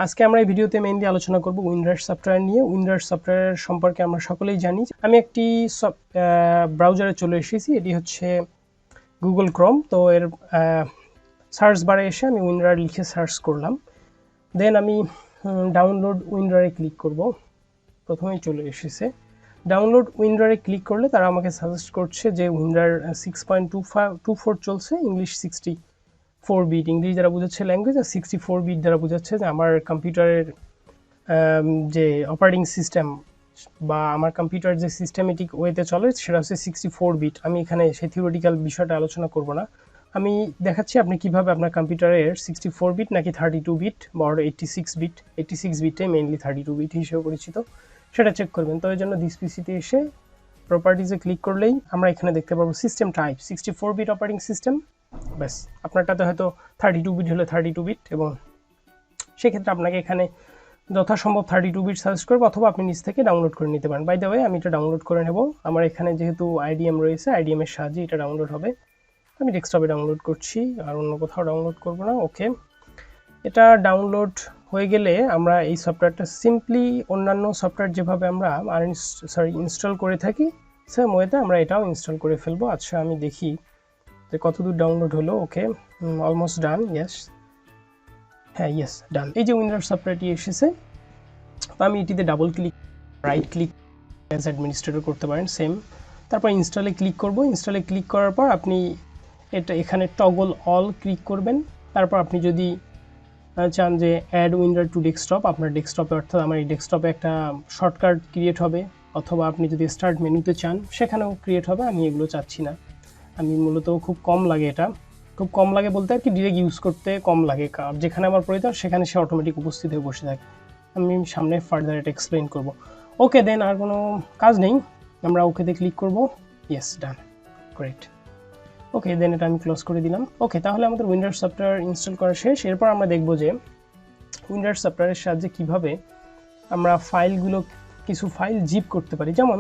আজকে আমরা এই ভিডিওতে মেইনলি আলোচনা করব WinRAR সফটওয়্যার নিয়ে। WinRAR সফটওয়্যার সম্পর্কে আমরা সকলেই জানি। আমি একটি ব্রাউজারে চলে এসেছি, এটি হচ্ছে গুগল ক্রোম। তো এর সার্চ বারে এসে আমি WinRAR লিখে সার্চ করলাম, দেন আমি ডাউনলোড WinRAR এ ক্লিক করব। প্রথমেই চলে এসেছে। ডাউনলোড WinRAR এ ক্লিক করলে তারা আমাকে সাজেস্ট করছে যে WinRAR 6.24 চলছে, ইংলিশ 64 বিট, ইংলিশ দ্বারা বোঝাচ্ছে ল্যাঙ্গুয়েজ, আর 64 বিট দ্বারা বোঝাচ্ছে যে আমার কম্পিউটারের যে অপারেটিং সিস্টেম বা আমার কম্পিউটার যে সিস্টেমেটিক ওয়েতে চলে সেটা হচ্ছে 64 বিট। আমি এখানে সেই থিওরিটিক্যাল বিষয়টা আলোচনা করব না, আমি দেখাচ্ছি আপনি কিভাবে আপনার কম্পিউটারের 64 বিট নাকি 32 বিট বা 86 বিট, 86 বিটটাই মেইনলি 32 বিট হিসেবে পরিচিত, সেটা চেক করবেন। তো এই জন্য দিস পিসিতে এসে প্রপার্টিজে ক্লিক করলেই আমরা এখানে দেখতে পাবো system type 64 bit operating system. ব্যাস, আপনারটাতে হয়তো 32 বিট হলে 32 বিট, এবং সেক্ষেত্রে আপনাকে এখানে যথাসম্ভব 32 বিট সাজেস্ট করবো, অথবা আপনি নিজ থেকে ডাউনলোড করে নিতে পারেন। বাই দ্য ওয়ে আমি এটা ডাউনলোড করে নেব। আমার এখানে যেহেতু আইডিএম রয়েছে, আইডিএম এর সাহায্যে এটা ডাউনলোড হবে। আমি ডেস্কটপে ডাউনলোড করছি, আর অন্য কোথাও ডাউনলোড করব না। ওকে, এটা ডাউনলোড হয়ে গেলে আমরা এই সফটওয়্যারটা সিম্পলি অন্যান্য সফটওয়্যার যেভাবে আমরা ইনস্টল করে থাকি সেম ওয়েতে আমরা এটাও ইনস্টল করে ফেলবো। আচ্ছা, আমি দেখি যে কতদূর ডাউনলোড হলো। ওকে, অলমোস্ট ডান। ইয়েস, হ্যাঁ, ইয়েস, ডান। এই যে WinRAR সফটওয়্যারটি এসেছে, তো আমি এটিতে double click, right click as administrator করতে পারেন সেম। তারপর ইনস্টলে ক্লিক করব। ইনস্টলে ক্লিক করার পর আপনি এটা এখানে টগল অল ক্লিক করবেন। তারপর আপনি যদি চান যে অ্যাড WinRAR টু ডেস্কটপ, আপনার ডেস্কটপে অর্থাৎ আমার এই ডেস্কটপে একটা শর্টকাট ক্রিয়েট হবে, অথবা আপনি যদি স্টার্ট মেনুতে চান সেখানেও ক্রিয়েট হবে। আমি এগুলো চাচ্ছি না, আমি মূলত খুব কম লাগে, এটা খুব কম লাগে বলতে আর কি, ডিরেক্ট ইউজ করতে কম লাগে, যেখানে আমার প্রয়োজন সেখানে সে অটোমেটিক উপস্থিত হয়ে বসে থাকে। আমি সামনে ফার্দার এটা এক্সপ্লেন করব। ওকে, দেন আর কোনো কাজ নেই, আমরা ওকেতে ক্লিক করব। ইয়েস, ডান, গ্রেট। ওকে, দেন এটা আমি ক্লোজ করে দিলাম। ওকে, তাহলে আমাদের WinRAR সফটওয়্যার ইনস্টল করা শেষ। এরপর আমরা দেখব যে WinRAR সফটওয়্যারের সাহায্যে কিভাবে আমরা ফাইলগুলো, কিছু ফাইল জিপ করতে পারি। যেমন